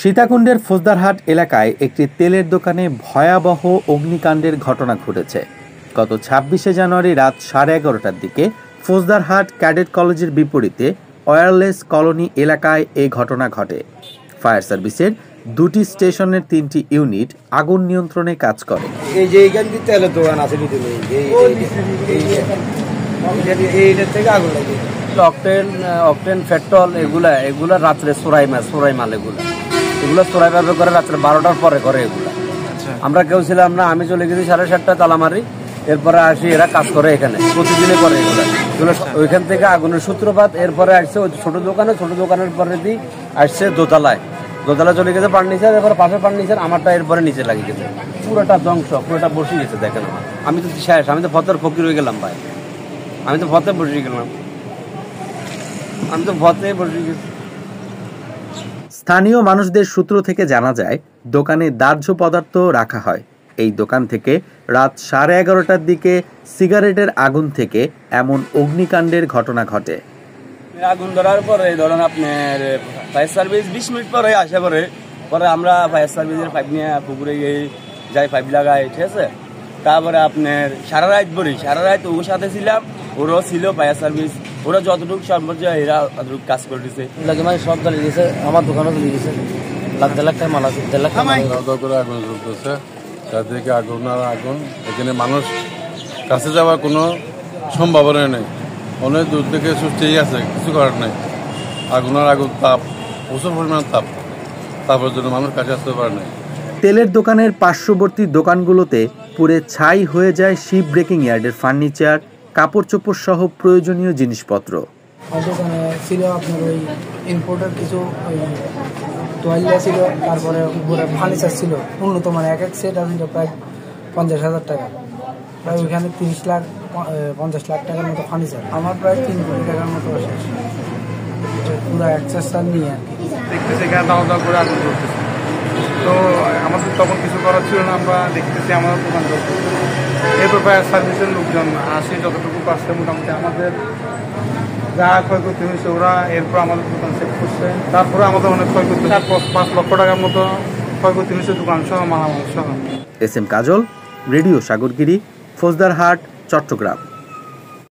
সীতাকুণ্ডের ফৌজদারহাট এলাকায় একটি তেলের দোকানে ভয়াবহ অগ্নিকাণ্ডের ঘটনা ঘটেছে। গত ২৬শে জানুয়ারি রাত 11:30টার দিকে ফৌজদারহাট ক্যাডেট কলেজের বিপরীতে ওয়্যারলেস কলোনি এলাকায় এই ঘটনা ঘটে। ফায়ার সার্ভিসের দুটি স্টেশনের ৩টি ইউনিট আগুন নিয়ন্ত্রণে কাজ করে। অকটেন পেট্রোল এগুলা রাত্রে চোরাই মাল এগুলো চোরাই ভাবে করে রাত্রে 12টার পরে করে এগুলা। আমরা কেউ ছিলাম না, আমি চলে গেছি 7:30 তালা মারি, এরপরে আসি এরা কাজ করে এখানে প্রতিদিনে করে এগুলো। ওইখান থেকে আগুনের সূত্রপাত, এরপরে আসছে ওই ছোট দোকানের পরে দিয়ে আসছে দোতলায় চলে গেছে ফার্নিচার, এরপরে পাশে ফার্নিচার, আমারটা এরপরে নিচে লাগিয়ে গেছে, পুরোটা ধ্বংস, পুরোটা বসে গেছে। দেখেন আমি তো শেষ, আমি তো ফতের ফকির হয়ে গেলাম ভাই, আমি তো ফতে বসে গেলাম, আমি তো ফতে বসে গেছি। স্থানীয় মানুষদের সূত্র থেকে জানা যায়, দোকানে দাহ্য পদার্থ রাখা হয়। এই দোকান থেকে রাত 11:30টার দিকে সিগারেটের আগুন থেকে এমন অগ্নিকাণ্ডের ঘটনা ঘটে। আগুন ধরার পরে ধরেন আপনার ফায়ার সার্ভিস 20 মিনিট পরে আসে, পরে আমরা ফায়ার সার্ভিসের পাইপ নিয়ে পুকুরে যাই, পাইপ লাগাই, ঠিক আছে। তারপরে আপনার সারা রাত ওর সাথে ছিলাম, ওরাও ছিল ফায়ার সার্ভিস, ওরা যতটুকু সর্বোচ্চ এরা অতটুকু কাজ করে দিচ্ছে। মানে সব জ্বালিয়ে দিয়েছে, আমার দোকানও জ্বালিয়ে দিয়েছে, লাখ টাকা মাল আছে, 1.5 লাখ করে আগুন জ্বলতেছে, চারদিকে আগুন আর আগুন। এখানে মানুষ কাছে যাওয়ার কোনো সম্ভাবনা নেই, অনেক দূর থেকে সুস্থই আছে, কিছু করার নেই। আগুন আর আগুন, তাপ, প্রচুর পরিমাণ তাপের জন্য মানুষ কাছে আসতে পারে না। তেলের দোকানের পার্শ্ববর্তী দোকানগুলোতে পুড়ে ছাই হয়ে যায় শিপ ব্রেকিং ইয়ার্ডের ফার্নিচার, কাপড় চোপড় সহ প্রয়োজনীয় জিনিসপত্র। দোকানে ছিল আপনার ওই ইম্পোর্টের কিছু তোয়ালিয়া ছিল, তারপরে উপরে ফার্নিচার ছিল উন্নত, মানে এক সেট আসছিল প্রায় 50,000 টাকা, প্রায় ওইখানে 50 লাখ টাকার মতো ফার্নিচার। আমার প্রায় 3 কোটি টাকার মতো শেষ, পুরো অ্যাক্সেসটা নিয়ে আর কি। দেখতেছি এখানে দাওয়া করে আগুন করতেছে, তো আমাদের তখন কিছু করার ছিল না, আমরা দেখতেছি আমাদের দোকান করতেছে। এরপর ফায়ার সার্ভিসের লোকজন আসে, যতটুকু পারছে মোটামুটি আমাদের যা ক্ষয়ক্ষতি হয়েছে ওরা এরপর আমাদের দোকান চেক করছে। তারপরে আমাদের অনেক ক্ষয়ক্ষতি, 5 লক্ষ টাকার মতো ক্ষয়ক্ষতি হয়েছে দোকান সহ, মালামাল সহ। SM কাজল, রেডিও সাগরগিরি, ফৌজদারহাট, চট্টগ্রাম।